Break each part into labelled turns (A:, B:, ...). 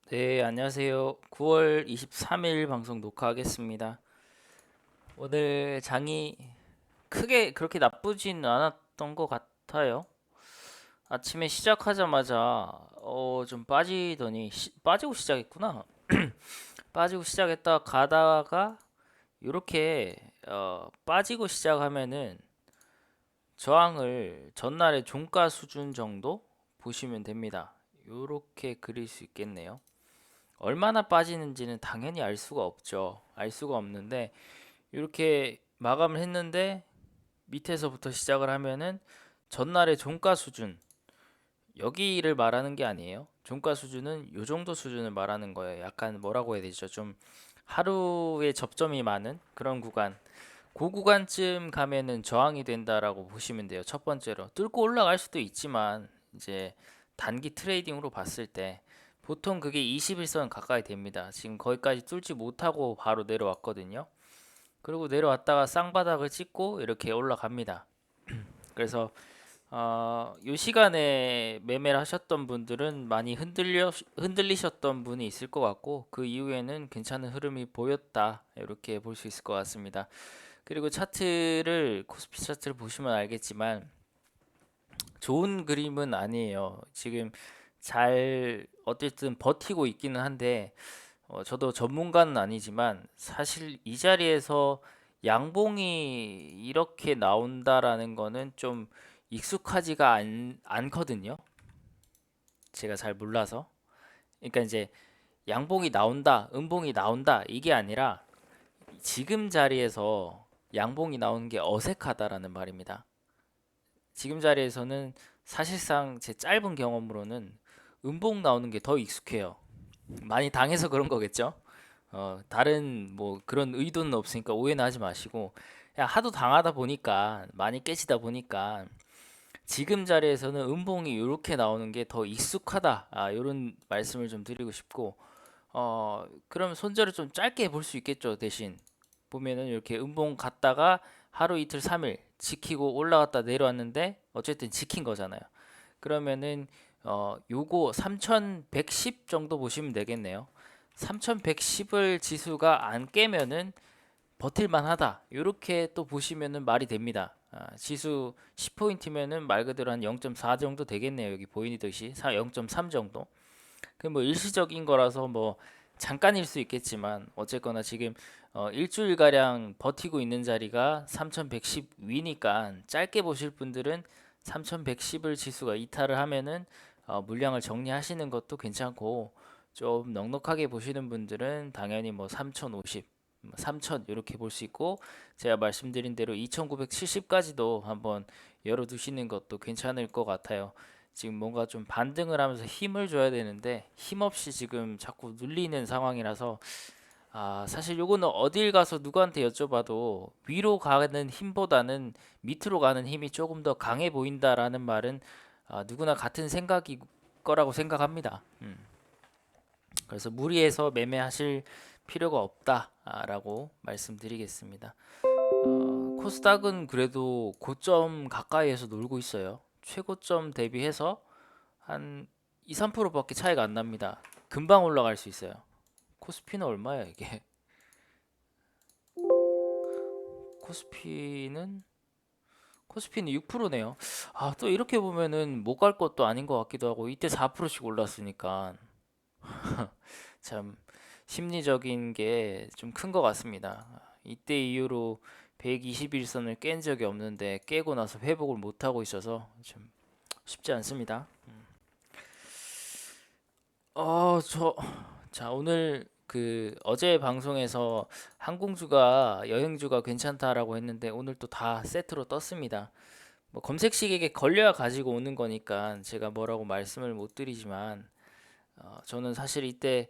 A: 네, 안녕하세요. 9월 23일 방송 녹화하겠습니다. 오늘 장이 크게 그렇게 나쁘진 않았던 것 같아요. 아침에 시작하자마자 좀 빠지더니 빠지고 시작했구나. 빠지고 시작했다 가다가 이렇게 빠지고 시작하면은 저항을 전날의 종가 수준 정도 보시면 됩니다. 이렇게 그릴 수 있겠네요. 얼마나 빠지는지는 당연히 알 수가 없죠. 알 수가 없는데 이렇게 마감을 했는데 밑에서부터 시작을 하면은 전날의 종가 수준 여기를 말하는 게 아니에요. 종가 수준은 요 정도 수준을 말하는 거예요. 약간 뭐라고 해야 되죠? 좀 하루에 접점이 많은 그런 구간. 그 구간쯤 가면은 저항이 된다라고 보시면 돼요. 첫 번째로 뚫고 올라갈 수도 있지만 이제 단기 트레이딩으로 봤을 때 보통 그게 21선 가까이 됩니다. 지금 거기까지 뚫지 못하고 바로 내려왔거든요. 그리고 내려왔다가 쌍바닥을 찍고 이렇게 올라갑니다. 그래서 이 시간에 매매를 하셨던 분들은 많이 흔들리셨던 분이 있을 것 같고 그 이후에는 괜찮은 흐름이 보였다 이렇게 볼 수 있을 것 같습니다. 그리고 차트를 코스피 차트를 보시면 알겠지만 좋은 그림은 아니에요. 지금 잘 어쨌든 버티고 있기는 한데 저도 전문가는 아니지만 사실 이 자리에서 양봉이 이렇게 나온다라는 거는 좀 익숙하지가 않거든요. 제가 잘 몰라서. 그러니까 이제 양봉이 나온다, 음봉이 나온다 이게 아니라 지금 자리에서 양봉이 나오는 게 어색하다라는 말입니다. 지금 자리에서는 사실상 제 짧은 경험으로는 음봉 나오는 게 더 익숙해요. 많이 당해서 그런 거겠죠? 다른 뭐 그런 의도는 없으니까 오해는 하지 마시고 그냥 하도 당하다 보니까 많이 깨지다 보니까 지금 자리에서는 음봉이 이렇게 나오는 게 더 익숙하다. 이런 말씀을 좀 드리고 싶고 그럼 손절을 좀 짧게 볼 수 있겠죠. 대신 보면은 이렇게 음봉 갔다가 하루 이틀 3일 지키고 올라갔다 내려왔는데 어쨌든 지킨 거잖아요. 그러면은 요거 3110 정도 보시면 되겠네요. 3110을 지수가 안 깨면은 버틸만 하다. 이렇게 또 보시면은 말이 됩니다. 지수 10포인트면은 말 그대로 한 0.4 정도 되겠네요. 여기 보이듯이 0.3 정도. 그 뭐 일시적인 거라서 뭐 잠깐일 수 있겠지만 어쨌거나 지금 일주일 가량 버티고 있는 자리가 3110 위니까 짧게 보실 분들은 3110을 지수가 이탈을 하면은 물량을 정리하시는 것도 괜찮고 좀 넉넉하게 보시는 분들은 당연히 뭐 3050, 3000 이렇게 볼 수 있고 제가 말씀드린 대로 2970까지도 한번 열어두시는 것도 괜찮을 것 같아요. 지금 뭔가 좀 반등을 하면서 힘을 줘야 되는데 힘없이 지금 자꾸 눌리는 상황이라서 사실 요거는 어딜 가서 누구한테 여쭤봐도 위로 가는 힘보다는 밑으로 가는 힘이 조금 더 강해 보인다라는 말은 누구나 같은 생각일 거라고 생각합니다. 그래서 무리해서 매매하실 필요가 없다라고 말씀드리겠습니다. 코스닥은 그래도 고점 가까이에서 놀고 있어요. 최고점 대비해서 한 2, 3%밖에 차이가 안 납니다. 금방 올라갈 수 있어요. 코스피는 얼마야 이게? 코스피는 코스피는 6%네요. 또 이렇게 보면은 못 갈 것도 아닌 것 같기도 하고 이때 4%씩 올랐으니까 참 심리적인 게 좀 큰 것 같습니다. 이때 이후로 121선을 깬 적이 없는데 깨고 나서 회복을 못 하고 있어서 좀 쉽지 않습니다. 자, 오늘 그 어제 방송에서 항공주가 여행주가 괜찮다라고 했는데 오늘 또 다 세트로 떴습니다. 뭐 검색식에게 걸려야 가지고 오는 거니까 제가 뭐라고 말씀을 못 드리지만 저는 사실 이때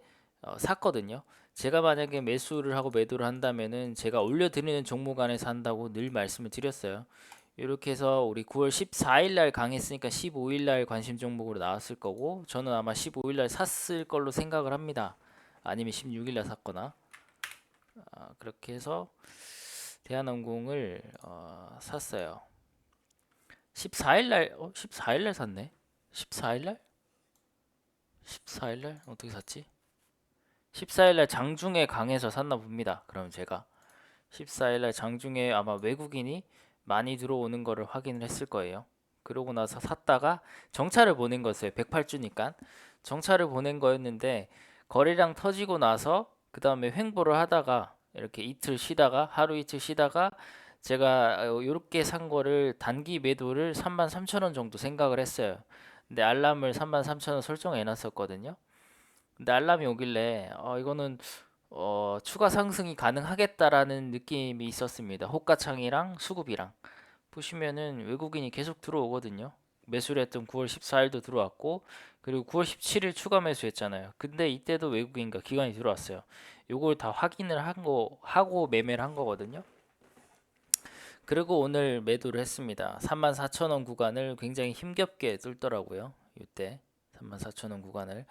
A: 샀거든요. 제가 만약에 매수를 하고 매도를 한다면은 제가 올려드리는 종목 안에서 한다고 늘 말씀을 드렸어요. 이렇게 해서 우리 9월 14일 날 강했으니까 15일 날 관심 종목으로 나왔을 거고 저는 아마 15일 날 샀을 걸로 생각을 합니다. 아니면 16일 날 샀거나 그렇게 해서 대한항공을 샀어요. 14일 날 14일 날 샀네. 14일 날? 14일 날 어떻게 샀지? 14일날 장중에 강해서 샀나 봅니다. 그럼 제가 14일날 장중에 아마 외국인이 많이 들어오는 거를 확인을 했을 거예요. 그러고 나서 샀다가 정차를 보낸 거였어요. 108주니까 정차를 보낸 거였는데 거래량 터지고 나서 그 다음에 횡보를 하다가 이렇게 이틀 쉬다가 하루 이틀 쉬다가 제가 이렇게 산 거를 단기 매도를 33,000원 정도 생각을 했어요. 근데 알람을 33,000원 설정해 놨었거든요. 근데 알람이 오길래 이거는 추가 상승이 가능하겠다라는 느낌이 있었습니다. 호가창이랑 수급이랑 보시면은 외국인이 계속 들어오거든요. 매수를 했던 9월 14일도 들어왔고 그리고 9월 17일 추가 매수했잖아요. 근데 이때도 외국인과 기관이 들어왔어요. 요걸 다 확인을 한 거 하고 매매를 한 거거든요. 그리고 오늘 매도를 했습니다. 34,000원 구간을 굉장히 힘겹게 뚫더라고요. 이때 34,000원 구간을.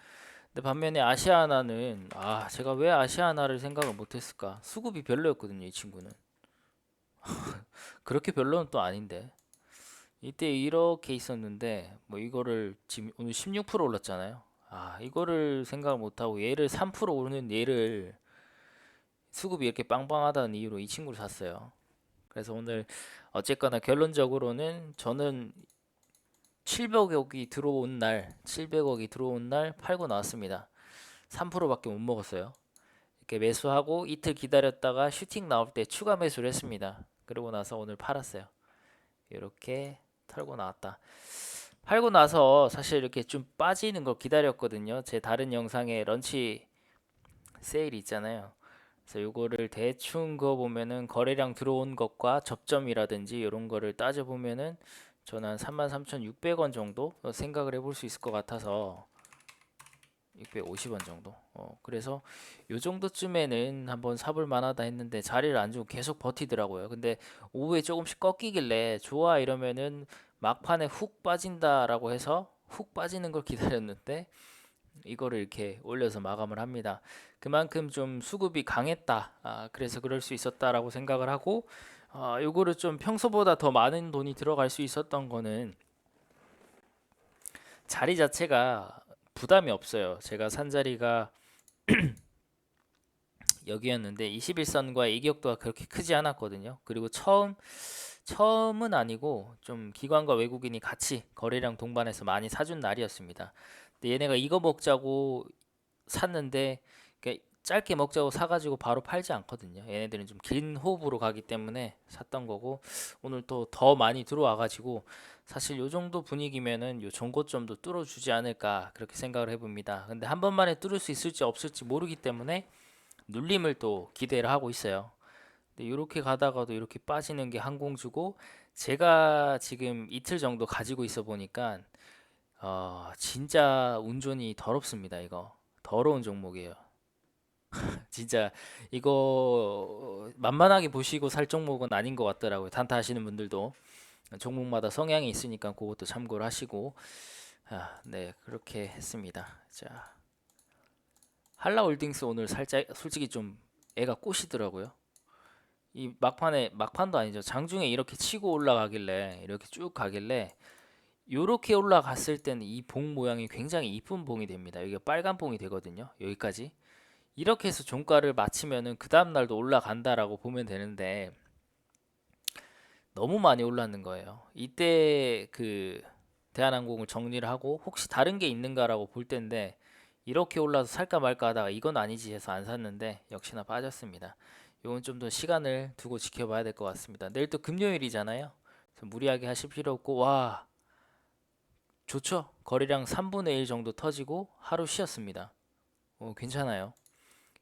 A: 근데 반면에 아시아나는 제가 왜 아시아나를 생각을 못했을까? 수급이 별로였거든요, 이 친구는. 그렇게 별로는 또 아닌데. 이때 이렇게 있었는데 뭐 이거를 지금 오늘 16% 올랐잖아요. 이거를 생각을 못하고 얘를 3% 오르는 얘를 수급이 이렇게 빵빵하다는 이유로 이 친구를 샀어요. 그래서 오늘 어쨌거나 결론적으로는 저는 700억이 들어온 날 팔고 나왔습니다. 3%밖에 못 먹었어요. 이렇게 매수하고 이틀 기다렸다가 슈팅 나올 때 추가 매수를 했습니다. 그러고 나서 오늘 팔았어요. 이렇게 털고 나왔다. 팔고 나서 사실 이렇게 좀 빠지는 걸 기다렸거든요. 제 다른 영상에 런치 세일이 있잖아요. 그래서 요거를 대충 그어 보면은 거래량 들어온 것과 접점이라든지 이런 거를 따져 보면은 저는 한 33,600원 정도 생각을 해볼 수 있을 것 같아서 650원 정도. 그래서 요 정도쯤에는 한번 사볼 만하다 했는데 자리를 안 주고 계속 버티더라고요. 근데 오후에 조금씩 꺾이길래 좋아 이러면은 막판에 훅 빠진다라고 해서 훅 빠지는 걸 기다렸는데 이거를 이렇게 올려서 마감을 합니다. 그만큼 좀 수급이 강했다. 그래서 그럴 수 있었다라고 생각을 하고 요거를 좀 평소보다 더 많은 돈이 들어갈 수 있었던 거는 자리 자체가 부담이 없어요. 제가 산 자리가 여기였는데 21선과의 이격도가 그렇게 크지 않았거든요. 그리고 처음은 아니고 좀 기관과 외국인이 같이 거래량 동반해서 많이 사준 날이었습니다. 근데 얘네가 이거 먹자고 샀는데 짧게 먹자고 사가지고 바로 팔지 않거든요. 얘네들은 좀 긴 호흡으로 가기 때문에 샀던 거고 오늘 또 더 많이 들어와가지고 사실 요 정도 분위기면은 요 전고점도 뚫어주지 않을까 그렇게 생각을 해봅니다. 근데 한 번만에 뚫을 수 있을지 없을지 모르기 때문에 눌림을 또 기대를 하고 있어요. 근데 이렇게 가다가도 이렇게 빠지는 게 항공주고 제가 지금 이틀 정도 가지고 있어 보니까 진짜 운전이 더럽습니다. 이거 더러운 종목이에요. 진짜 이거 만만하게 보시고 살 종목은 아닌 것 같더라고요. 단타 하시는 분들도 종목마다 성향이 있으니까 그것도 참고를 하시고 네 그렇게 했습니다. 자 한라홀딩스 오늘 살짝 솔직히 좀 애가 꼬시더라고요. 이 막판도 아니죠. 장중에 이렇게 치고 올라가길래 이렇게 쭉 가길래 요렇게 올라갔을 때는 이 봉 모양이 굉장히 이쁜 봉이 됩니다. 여기가 빨간 봉이 되거든요. 여기까지. 이렇게 해서 종가를 맞추면은 그 다음 날도 올라간다라고 보면 되는데 너무 많이 올랐는 거예요. 이때 그 대한항공을 정리를 하고 혹시 다른 게 있는가라고 볼 텐데 이렇게 올라서 살까 말까 하다가 이건 아니지 해서 안 샀는데 역시나 빠졌습니다. 이건 좀 더 시간을 두고 지켜봐야 될 것 같습니다. 내일 또 금요일이잖아요. 그래서 무리하게 하실 필요 없고 와 좋죠. 거래량 3분의 1 정도 터지고 하루 쉬었습니다. 괜찮아요.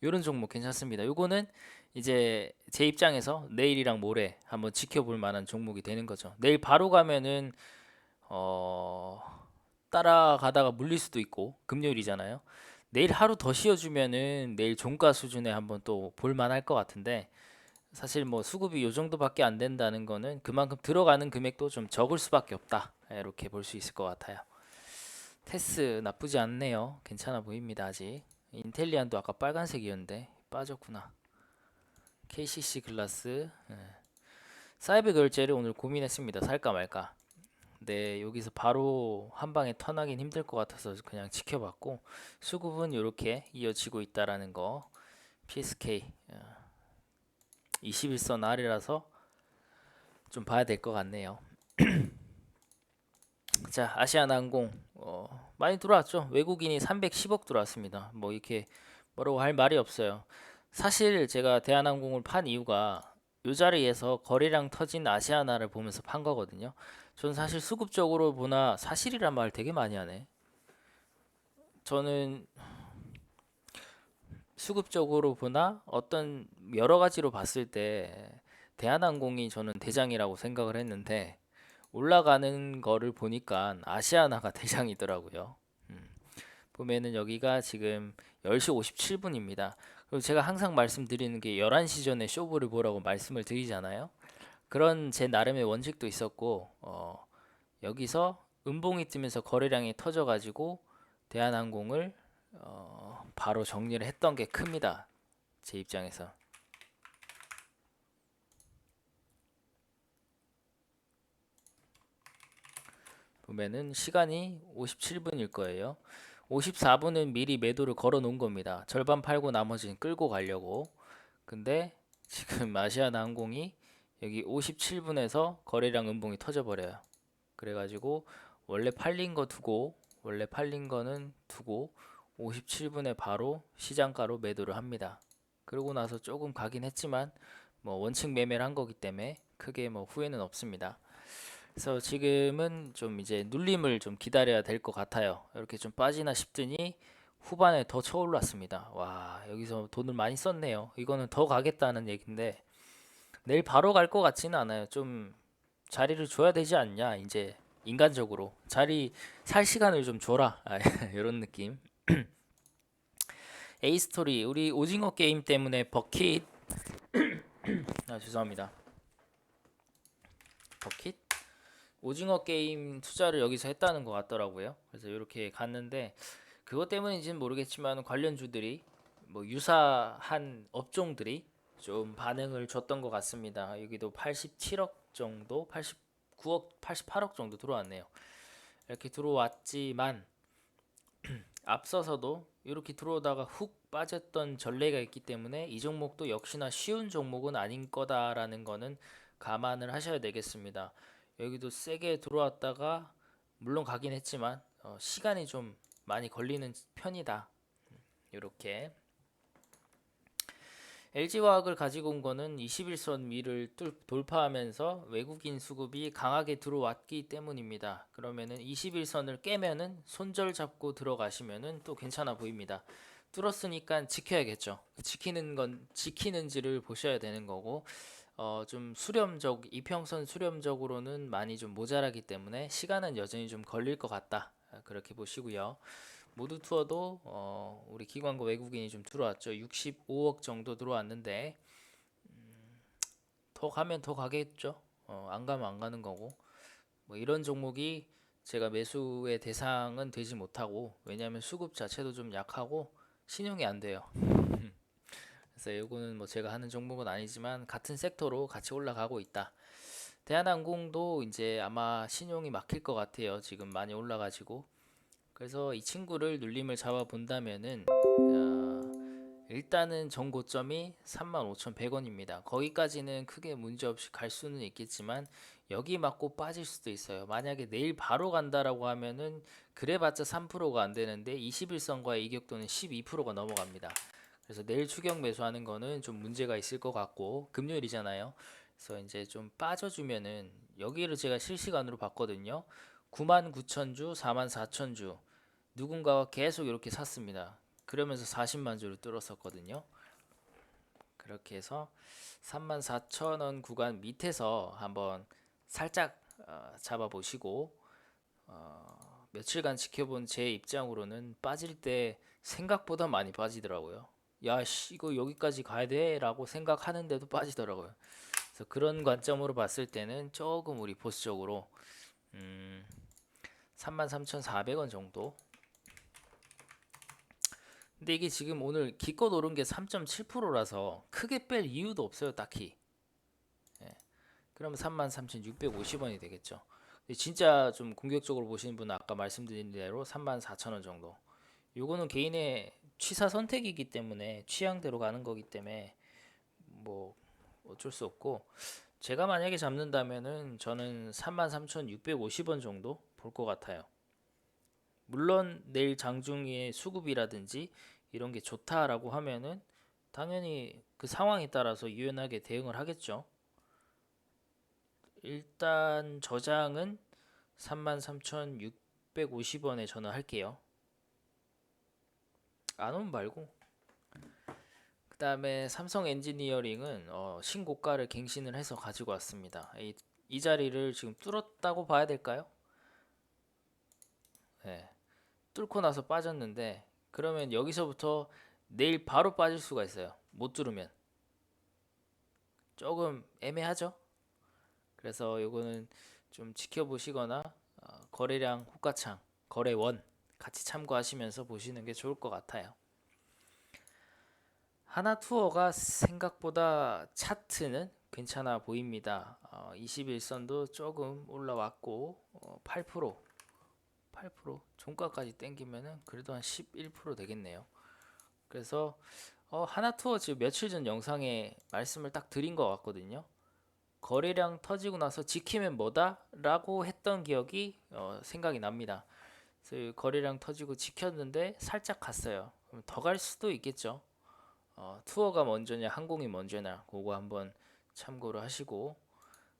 A: 이런 종목 괜찮습니다. 요거는 이제 제 입장에서 내일이랑 모레 한번 지켜볼 만한 종목이 되는 거죠. 내일 바로 가면은 어 따라가다가 물릴 수도 있고 금요일이잖아요. 내일 하루 더 쉬어주면은 내일 종가 수준에 한번 또 볼만할 것 같은데 사실 뭐 수급이 요 정도밖에 안 된다는 거는 그만큼 들어가는 금액도 좀 적을 수밖에 없다. 이렇게 볼 수 있을 것 같아요. 테스 나쁘지 않네요. 괜찮아 보입니다 아직. 인텔리안도 아까 빨간색이었는데 빠졌구나. KCC 글라스 사이버 결제를 오늘 고민했습니다. 살까 말까. 네, 여기서 바로 한 방에 턴하긴 힘들 것 같아서 그냥 지켜봤고, 수급은 이렇게 이어지고 있다라는 거. PSK 21선 아래라서 좀 봐야 될 것 같네요. 자, 아시아나항공 많이 들어왔죠. 외국인이 310억 들어왔습니다. 뭐 이렇게 뭐라고 할 말이 없어요. 사실 제가 대한항공을 판 이유가 이 자리에서 거래량 터진 아시아나를 보면서 판 거거든요. 저는 사실 수급적으로 보나 사실이란 말 되게 많이 하네. 저는 수급적으로 보나 어떤 여러 가지로 봤을 때 대한항공이 저는 대장이라고 생각을 했는데 올라가는 거를 보니까 아시아나가 대장이더라고요. 보면은 여기가 지금 10시 57분입니다. 그리고 제가 항상 말씀드리는 게 11시 전에 쇼부를 보라고 말씀을 드리잖아요. 그런 제 나름의 원칙도 있었고 여기서 음봉이 뜨면서 거래량이 터져가지고 대한항공을 바로 정리를 했던 게 큽니다. 제 입장에서. 보면은 시간이 57분일 거예요. 54분은 미리 매도를 걸어 놓은 겁니다. 절반 팔고 나머지는 끌고 가려고. 근데 지금 아시아나항공이 여기 57분에서 거래량 음봉이 터져버려요. 그래가지고 원래 팔린 거는 두고 57분에 바로 시장가로 매도를 합니다. 그러고 나서 조금 가긴 했지만 뭐 원칙 매매를 한 거기 때문에 크게 뭐 후회는 없습니다. 그래서 지금은 좀 이제 눌림을 좀 기다려야 될 것 같아요. 이렇게 좀 빠지나 싶더니 후반에 더 쳐올랐습니다. 와, 여기서 돈을 많이 썼네요. 이거는 더 가겠다는 얘긴데 내일 바로 갈 것 같지는 않아요. 좀 자리를 줘야 되지 않냐, 이제 인간적으로 자리 살 시간을 좀 줘라. 이런 느낌. 에이스토리 우리 오징어 게임 때문에 버킷 죄송합니다. 버킷 오징어 게임 투자를 여기서 했다는 것 같더라고요. 그래서 이렇게 갔는데 그것 때문인지는 모르겠지만 관련주들이 뭐 유사한 업종들이 좀 반응을 줬던 것 같습니다. 여기도 87억 정도, 89억, 88억 정도 들어왔네요. 이렇게 들어왔지만 앞서서도 이렇게 들어오다가 훅 빠졌던 전례가 있기 때문에 이 종목도 역시나 쉬운 종목은 아닌 거다라는 거는 감안을 하셔야 되겠습니다. 여기도 세게 들어왔다가 물론 가긴 했지만 시간이 좀 많이 걸리는 편이다. 이렇게 LG화학을 가지고 온 거는 21선 위를 돌파하면서 외국인 수급이 강하게 들어왔기 때문입니다. 그러면은 21선을 깨면은 손절 잡고 들어가시면은 또 괜찮아 보입니다. 뚫었으니까 지켜야겠죠. 지키는 건 지키는지를 보셔야 되는 거고 좀 이평선 수렴적으로는 많이 좀 모자라기 때문에 시간은 여전히 좀 걸릴 것 같다. 그렇게 보시고요. 모두 투어도 우리 기관과 외국인이 좀 들어왔죠. 65억 정도 들어왔는데 더 가면 더 가겠죠. 안 가면 안 가는 거고. 뭐 이런 종목이 제가 매수의 대상은 되지 못하고 왜냐하면 수급 자체도 좀 약하고 신용이 안 돼요. 그래서 이거는 뭐 제가 하는 종목은 아니지만 같은 섹터로 같이 올라가고 있다. 대한항공도 이제 아마 신용이 막힐 것 같아요. 지금 많이 올라가지고. 그래서 이 친구를 눌림을 잡아 본다면은 일단은 전 고점이 35,100원입니다. 거기까지는 크게 문제없이 갈 수는 있겠지만 여기 맞고 빠질 수도 있어요. 만약에 내일 바로 간다라고 하면은 그래봤자 3%가 안 되는데 21선과의 이격도는 12%가 넘어갑니다. 그래서 내일 추격 매수하는 거는 좀 문제가 있을 것 같고 금요일이잖아요. 그래서 이제 좀 빠져주면은 여기를 제가 실시간으로 봤거든요. 99,000주, 44,000주 누군가가 계속 이렇게 샀습니다. 그러면서 40만 주를 뚫었었거든요. 그렇게 해서 34,000원 구간 밑에서 한번 살짝 잡아보시고 며칠간 지켜본 제 입장으로는 빠질 때 생각보다 많이 빠지더라고요. 야, 씨, 이거 여기까지 가야 돼? 라고 생각하는데도 빠지더라고요. 그래서 그런 관점으로 봤을 때는 조금 우리 보수적으로 33,400원 정도. 근데 이게 지금 오늘 기껏 오른 게 3.7%라서 크게 뺄 이유도 없어요, 딱히. 예. 그러면 33,650원이 되겠죠. 진짜 좀 공격적으로 보시는 분은 아까 말씀드린 대로 34,000원 정도. 요거는 개인의 취사 선택이기 때문에 취향대로 가는 거기 때문에 뭐 어쩔 수 없고, 제가 만약에 잡는다면은 저는 33,650원 정도 볼 것 같아요. 물론 내일 장중에 수급이라든지 이런 게 좋다라고 하면은 당연히 그 상황에 따라서 유연하게 대응을 하겠죠. 일단 저장은 33,650원에 저는 할게요. 안 오면 말고. 그 다음에 삼성 엔지니어링은 신고가를 갱신을 해서 가지고 왔습니다. 이 자리를 지금 뚫었다고 봐야 될까요? 네. 뚫고 나서 빠졌는데, 그러면 여기서부터 내일 바로 빠질 수가 있어요. 못 뚫으면 조금 애매하죠. 그래서 요거는 좀 지켜보시거나 거래량 호가창, 거래원 같이 참고하시면서 보시는 게 좋을 것 같아요. 하나투어가 생각보다 차트는 괜찮아 보입니다. 21선도 조금 올라왔고 8% 종가까지 땡기면은 그래도 한 11% 되겠네요. 그래서 하나투어 지금 며칠 전 영상에 말씀을 딱 드린 것 같거든요. 거래량 터지고 나서 지키면 뭐다? 라고 했던 기억이 생각이 납니다. 그래서 거래량 터지고 지켰는데 살짝 갔어요. 그럼 더 갈 수도 있겠죠. 투어가 먼저냐 항공이 먼저냐 그거 한번 참고를 하시고,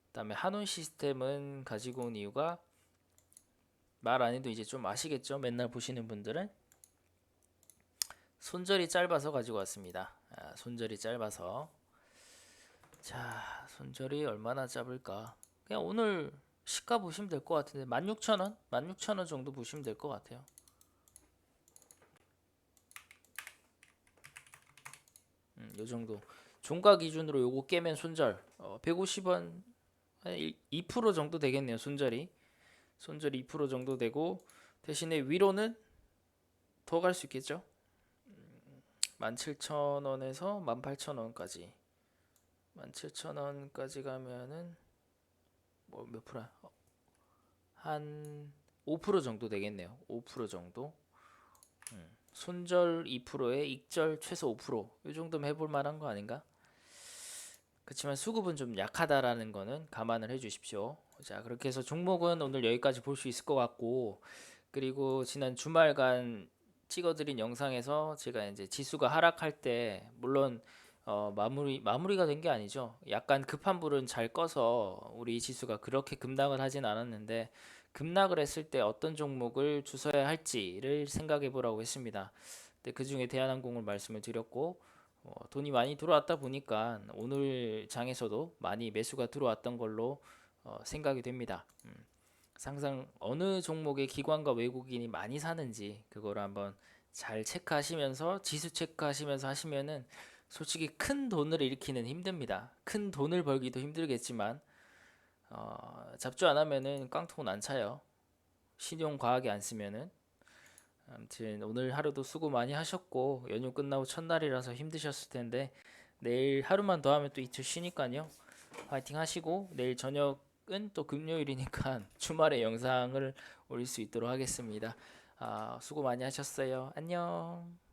A: 그다음에 한온 시스템은 가지고 온 이유가 말 안 해도 이제 좀 아시겠죠? 맨날 보시는 분들은 손절이 짧아서 가지고 왔습니다. 손절이 짧아서. 자, 손절이 얼마나 짧을까? 그냥 오늘 시가 보시면 될 것 같은데 16,000원? 16,000원 정도 보시면 될 것 같아요. 요 정도. 종가 기준으로 요거 깨면 손절 150원, 한 2% 정도 되겠네요. 손절이 2% 정도 되고, 대신에 위로는 더 갈 수 있겠죠. 17,000원에서 18,000원까지. 17,000원까지 가면은 뭐 몇 프로야? 한 5% 정도 되겠네요. 5% 정도. 손절 2%에 익절 최소 5%이 정도면 해볼 만한 거 아닌가? 그렇지만 수급은 좀 약하다라는 거는 감안을 해주십시오. 자, 그렇게 해서 종목은 오늘 여기까지 볼 수 있을 것 같고, 그리고 지난 주말간 찍어드린 영상에서 제가 이제 지수가 하락할 때 물론 마무리가 된 게 아니죠. 약간 급한 불은 잘 꺼서 우리 지수가 그렇게 급락을 하진 않았는데, 급락을 했을 때 어떤 종목을 주셔야 할지를 생각해 보라고 했습니다. 근데 그 중에 대한항공을 말씀을 드렸고, 돈이 많이 들어왔다 보니까 오늘 장에서도 많이 매수가 들어왔던 걸로 생각이 됩니다. 항상 어느 종목의 기관과 외국인이 많이 사는지 그거를 한번 잘 체크하시면서 지수 체크하시면서 하시면은 솔직히 큰 돈을 일으키는 힘듭니다. 큰 돈을 벌기도 힘들겠지만 잡주 안 하면은 깡통은 안 차요. 신용 과하게 안 쓰면은. 아무튼 오늘 하루도 수고 많이 하셨고, 연휴 끝나고 첫날이라서 힘드셨을 텐데 내일 하루만 더 하면 또 이틀 쉬니까요. 파이팅 하시고, 내일 저녁은 또 금요일이니까 주말에 영상을 올릴 수 있도록 하겠습니다. 수고 많이 하셨어요. 안녕.